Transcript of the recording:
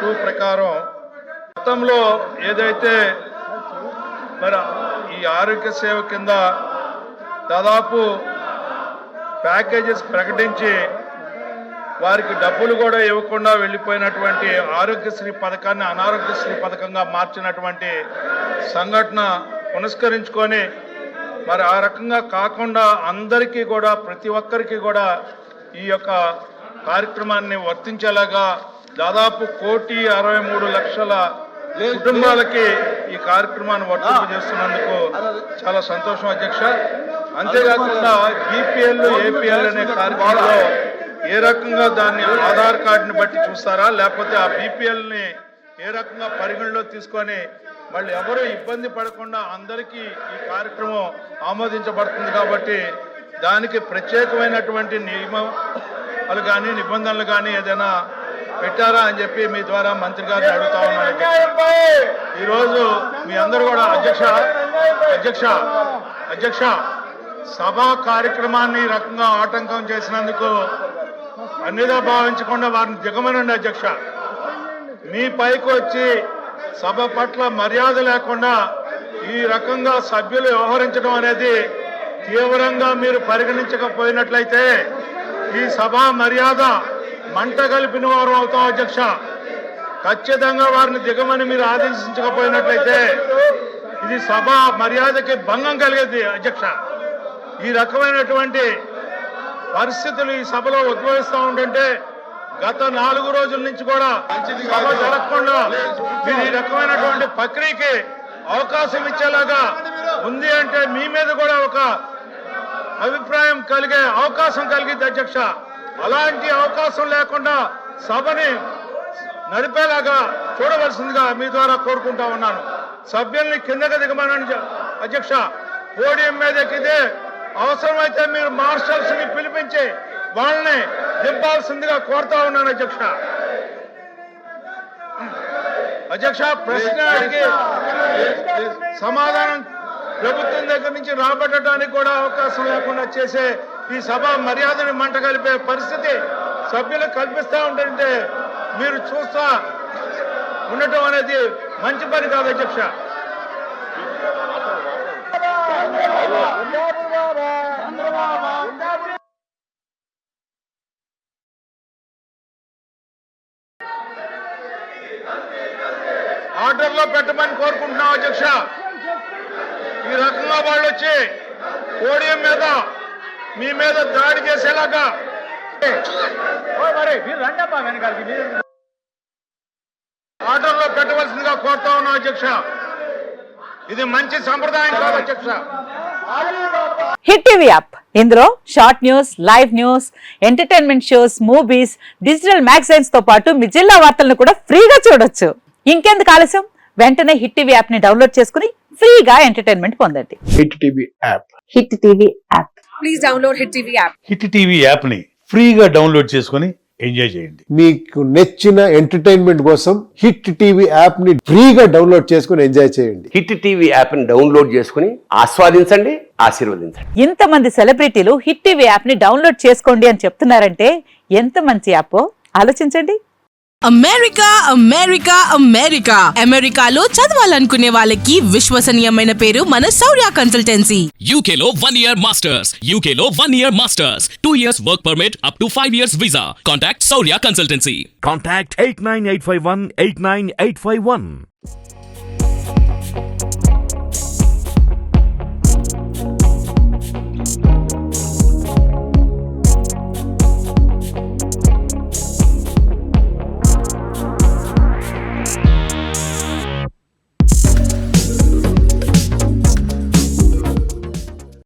2 ప్రకారం గతంలో ఏదైతే మరి ఈ ఆరోగ్య సేవ కింద దాదాపు ప్యాకేజెస్ ప్రకటించి వారికి డబ్బులు కూడా ఇవ్వకుండా వెళ్ళిపోయినటువంటి ఆరోగ్యశ్రీ పథకాన్ని అనారోగ్యశ్రీ పథకంగా మార్చినటువంటి సంఘటన పునస్కరించుకొని మరి ఆ రకంగా కాకుండా అందరికీ కూడా ప్రతి ఒక్కరికి కూడా ఈ యొక్క కార్యక్రమాన్ని వర్తించేలాగా దాదాపు 1,63,00,000 కుటుంబాలకి ఈ కార్యక్రమాన్ని వర్తింపజేస్తున్నందుకు చాలా సంతోషం అధ్యక్ష. అంతేకాకుండా బీపీఎల్ ఏపీఎల్ అనే కార్యక్రమంలో ఏ రకంగా దాన్ని ఆధార్ కార్డుని బట్టి చూస్తారా, లేకపోతే ఆ బీపీఎల్ని ఏ రకంగా పరిగణలో తీసుకొని మళ్ళీ ఎవరు ఇబ్బంది పడకుండా అందరికీ ఈ కార్యక్రమం ఆమోదించబడుతుంది కాబట్టి దానికి ప్రత్యేకమైనటువంటి నియమాలు కానీ నిబంధనలు కానీ ఏదైనా పెట్టారా అని చెప్పి మీ ద్వారా మంత్రి గారిని అడుగుతా ఉన్నాను. ఈరోజు మీ అందరూ కూడా అధ్యక్ష సభా కార్యక్రమాన్ని ఈ రకంగా ఆటంకం చేసినందుకు అన్నిదా భావించకుండా వారిని దిగమనండి అధ్యక్ష. మీ పైకి వచ్చి సభ పట్ల మర్యాద లేకుండా ఈ రకంగా సభ్యులు వ్యవహరించడం అనేది తీవ్రంగా మీరు పరిగణించకపోయినట్లయితే ఈ సభా మర్యాద మంట కలిపిన వారు అవుతాం అధ్యక్ష. ఖచ్చితంగా వారిని దిగమని మీరు ఆదేశించకపోయినట్లయితే ఇది సభ మర్యాదకి భంగం కలిగేది అధ్యక్ష. ఈ రకమైనటువంటి పరిస్థితులు ఈ సభలో ఉద్భవిస్తూ ఉంటుంటే గత 4 రోజుల నుంచి కూడా సభ జరగకుండా మీరు ఈ రకమైనటువంటి ప్రక్రియకి అవకాశం ఇచ్చేలాగా ఉంది అంటే మీ మీద కూడా ఒక అభిప్రాయం కలిగే అవకాశం కలిగింది అధ్యక్ష. అలాంటి అవకాశం లేకుండా సభని నడిపేలాగా చూడవలసిందిగా మీ ద్వారా కోరుకుంటా ఉన్నాను. సభ్యుల్ని కిందకి దిగమని అధ్యక్ష. పోడియం మీద ఎక్కితే అవసరమైతే మీరు మార్షల్స్ ని పిలిపించి వాళ్ళని దింపాల్సిందిగా కోరుతా ఉన్నాను అధ్యక్ష. ప్రశ్న అడిగి సమాధానం ప్రభుత్వం దగ్గర నుంచి రాబట్టడానికి కూడా అవకాశం లేకుండా చేసే ఈ సభ మర్యాదని మంట కలిపే పరిస్థితి సభ్యులకు కల్పిస్తూ ఉంటుంటే మీరు చూస్తా ఉండటం అనేది మంచి పని కాదు అధ్యక్ష. ఆర్డర్లో పెట్టమని కోరుకుంటున్నాం అధ్యక్ష. ఈ రకంగా వాళ్ళు వచ్చి పోడియం మీద మీ మీద దాడి చేసేలాగా ఆర్డర్లో పెట్టవలసిందిగా కోరుతా ఉన్నాం అధ్యక్ష. ఇది మంచి సంప్రదాయం కాదు అధ్యక్ష. హిట్ టీవీ యాప్, ఇందులో short news, live news, entertainment shows, movies, digital magazines తో పాటు మీ జిల్లా వార్తలను కూడా ఫ్రీగా చూడొచ్చు. ఇంకెందుకు ఆలస్యం, వెంటనే హిట్ టీవీ యాప్ ని డౌన్లోడ్ చేసుకుని ఫ్రీగా ఎంటర్టైన్మెంట్ పొందండి. Hit TV app. Hit TV app. Please download hit TV app. Hit TV app ని ఫ్రీగా డౌన్లోడ్ చేసుకుని ఎంజాయ్ చేయండి. మీకు నచ్చిన ఎంటర్టైన్మెంట్ కోసం హిట్ టీవీ యాప్ ని ఫ్రీగా డౌన్లోడ్ చేసుకుని ఎంజాయ్ చేయండి. హిట్ టీవీ యాప్ ని డౌన్లోడ్ చేసుకుని ఆస్వాదించండి, ఆశీర్వదించండి. ఇంతమంది సెలబ్రిటీలు హిట్ టీవీ యాప్ ని డౌన్లోడ్ చేసుకోండి అని చెప్తున్నారంటే ఎంత మంచి యాప్ ఆలోచించండి. అమెరికా అమెరికా అమెరికా అమెరికాలో చదవాలనుకునే వాళ్ళకి విశ్వసనీయమైన పేరు మన శౌర్య కన్సల్టెన్సీ. UK లో 1 year masters, UK లో 1 year masters, 2 years work permit up to 5 years visa. Contact Saurya Consultancy. Contact 89851 89851.